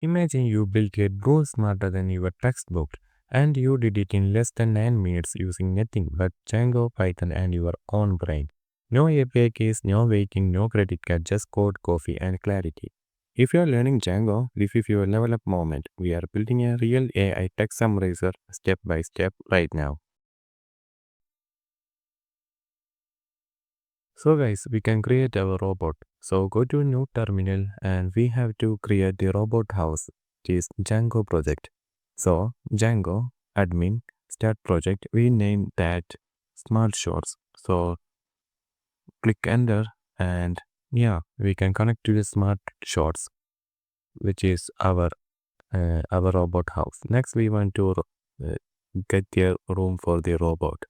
Imagine you built a Go smarter than your textbook and you did it in less than 9 minutes using nothing but Django, Python and your own brain. No API keys, no waiting, no credit card, just code, coffee and clarity. If you are learning Django, this is your level up moment. We are building a real AI text summarizer step by step right now. So guys, we can create our robot. So go to new terminal and we have to create the robot house, which is Django project. So Django admin start project, we name that SmartShorts. So click enter and yeah, we can connect to the SmartShorts, which is our robot house. Next, we want to uh, get the room for the robot.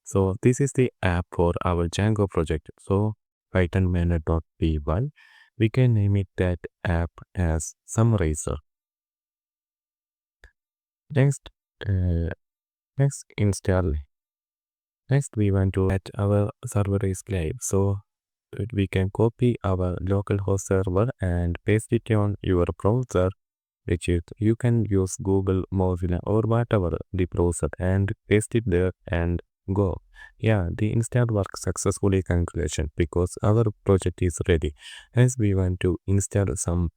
So this is the app for our Django project. So Python main.py. We can name it that app as summarizer. Next, uh, next install. Next, we want to add our server is live. So we can copy our localhost server and paste it on your browser, which is you can use Google, Mozilla or whatever the browser and paste it there and go. Yeah, the install work successfully calculation because our project is ready. As we want to install some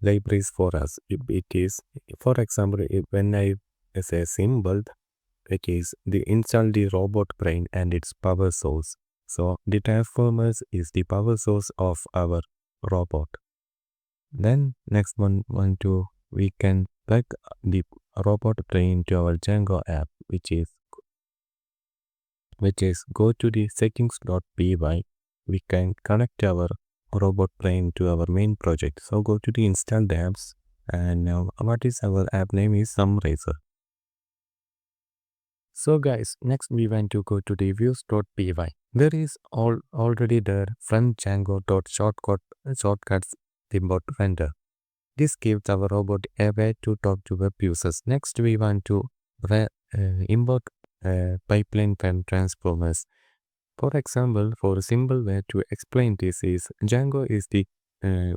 libraries for us. It is, for example, when I say symbol, it is the install the robot brain and its power source. So the transformers is the power source of our robot. Then next one want to we can plug the robot brain to our Django app, which is go to the settings.py. We can connect our robot brain to our main project. So go to the installed apps and now what is our app name is Summarizer. So guys, next we want to go to the views.py. There is already there from Django.shortcuts the bot render. This gives our robot a way to talk to web users. Next, we want to import pipeline from transformers. For example, for a simple way to explain this is Django is the uh,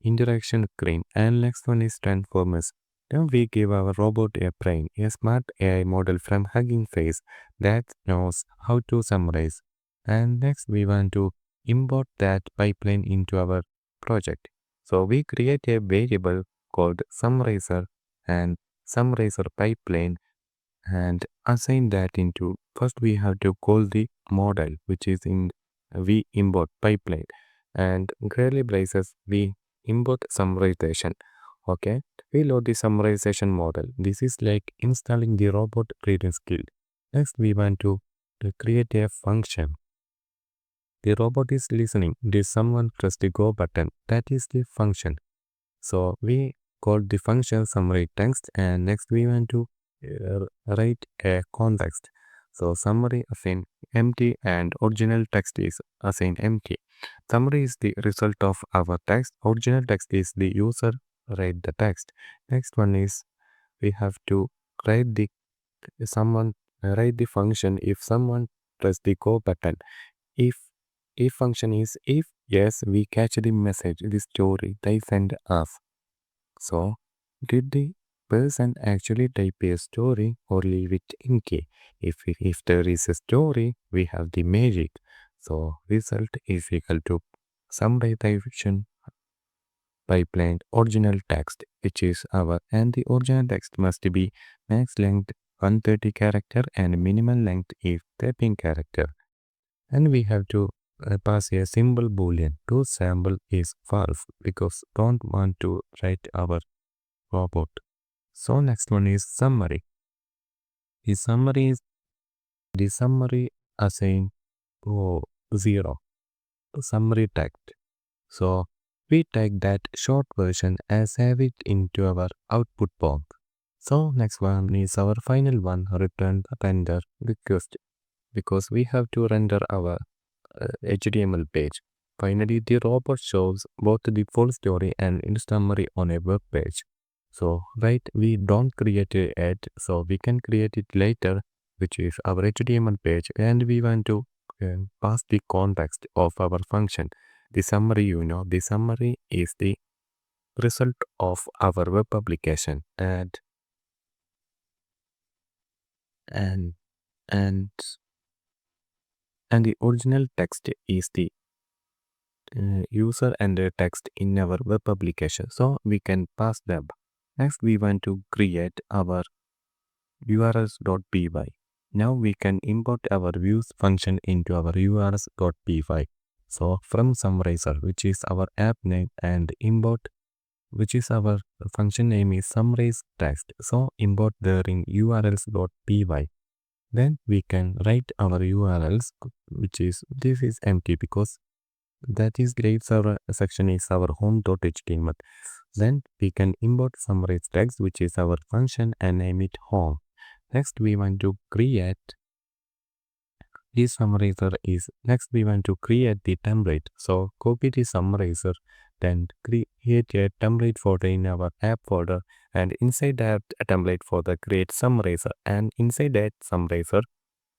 interaction screen and next one is transformers. Then we give our robot a brain, a smart AI model from Hugging Face that knows how to summarize. And next we want to import that pipeline into our project. So we create a variable called summarizer and summarizer pipeline and assign that into first we have to call the model which is in we import pipeline and curly braces we import summarization. Okay, we load the summarization model. This is like installing the robot reading skill. Next we want to create a function. The robot is listening. Did someone press the go button? That is the function. So we call the function summary text and next we want to write a context. So summary assign empty and original text is assigned empty. Summary is the result of our text. Original text is the user write the text. Next one is we have to write the someone write the function if someone press the go button. If function is if yes we catch the message the story they send us. So, did the person actually type a story or leave it empty? If there is a story, we have the magic. So, result is equal to summarization pipeline original text, which is our, and the original text must be max length 130 character and minimum length is 13 character. And we have to pass a symbol boolean to sample is false because don't want to write our robot. So next one is summary. The summary is the summary assign oh, 0 summary text. So we take that short version and save it into our output box. So next one is our final one return render request because we have to render our HTML page. Finally, the robot shows both the full story and in summary on a web page. So, right, we don't create it yet, so we can create it later, which is our HTML page, and we want to pass the context of our function. The summary, the summary is the result of our web application, and and and the original text is the user entered text in our web application, so we can pass them. Next, we want to create our urls.py. Now we can import our views function into our urls.py. So from summarizer, which is our app name, and import, which is our function name is summarize text. So import there in urls.py. Then we can write our URLs, which is, this is empty because that is grave server section is our home.html. Then we can import summarize text, which is our function, and name it home. Next we want to create this summarizer is, next we want to create the template. So copy the summarizer, then create a template folder in our app folder, and inside that template folder create summarizer, and inside that summarizer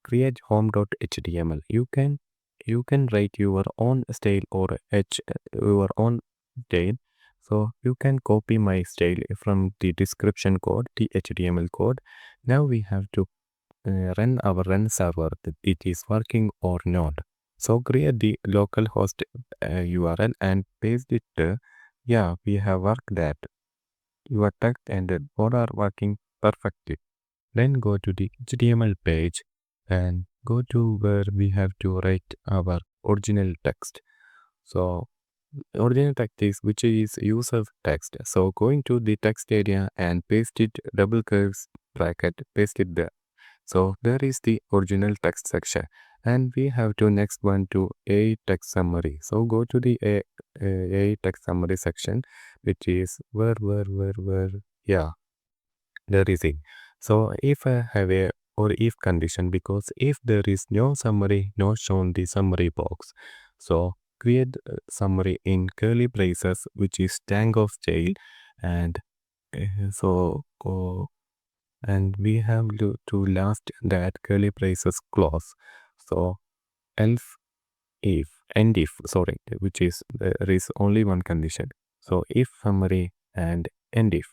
create home.html. You can write your own style or your own style. So you can copy my style from the description code, the HTML code. Now we have to run our run server, that it is working or not. So create the localhost URL and paste it. Yeah, we have worked that. Your text and both are working perfectly. Then go to the HTML page and go to where we have to write our original text. So original text is, which is user text. So going to the text area and paste it, double curves bracket, paste it there. So there is the original text section, and we have to next one to a text summary. So go to the a text summary section, which is where yeah, there is it. So if I have a or if condition, because if there is no summary, no shown the summary box. So create summary in curly braces, which is Django style, and so and we have to last that curly braces clause. So else if and if, sorry, which is there is only one condition. So if summary and end if.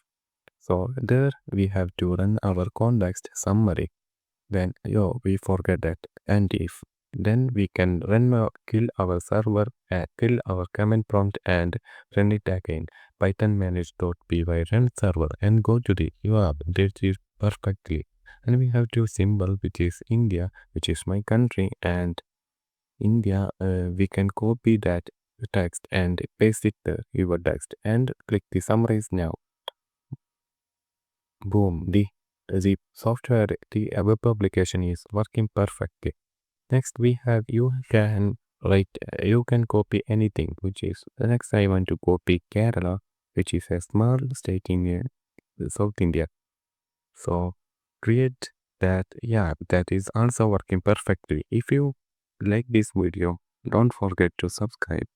So there we have to run our context summary. Then we forget that and if. Then we can run kill our server, kill our command prompt, and run it again. Python manage.py run server, and go to the update it perfectly. And we have two symbol, which is India, which is my country, and India. We can copy that text and paste it there, your text, and click the summarize now. Boom, the software, the web application is working perfectly. Next we have, you can write, you can copy anything, which is, next I want to copy Kerala, which is a small state in South India. So create that. Yeah, that is also working perfectly. If you like this video, don't forget to subscribe.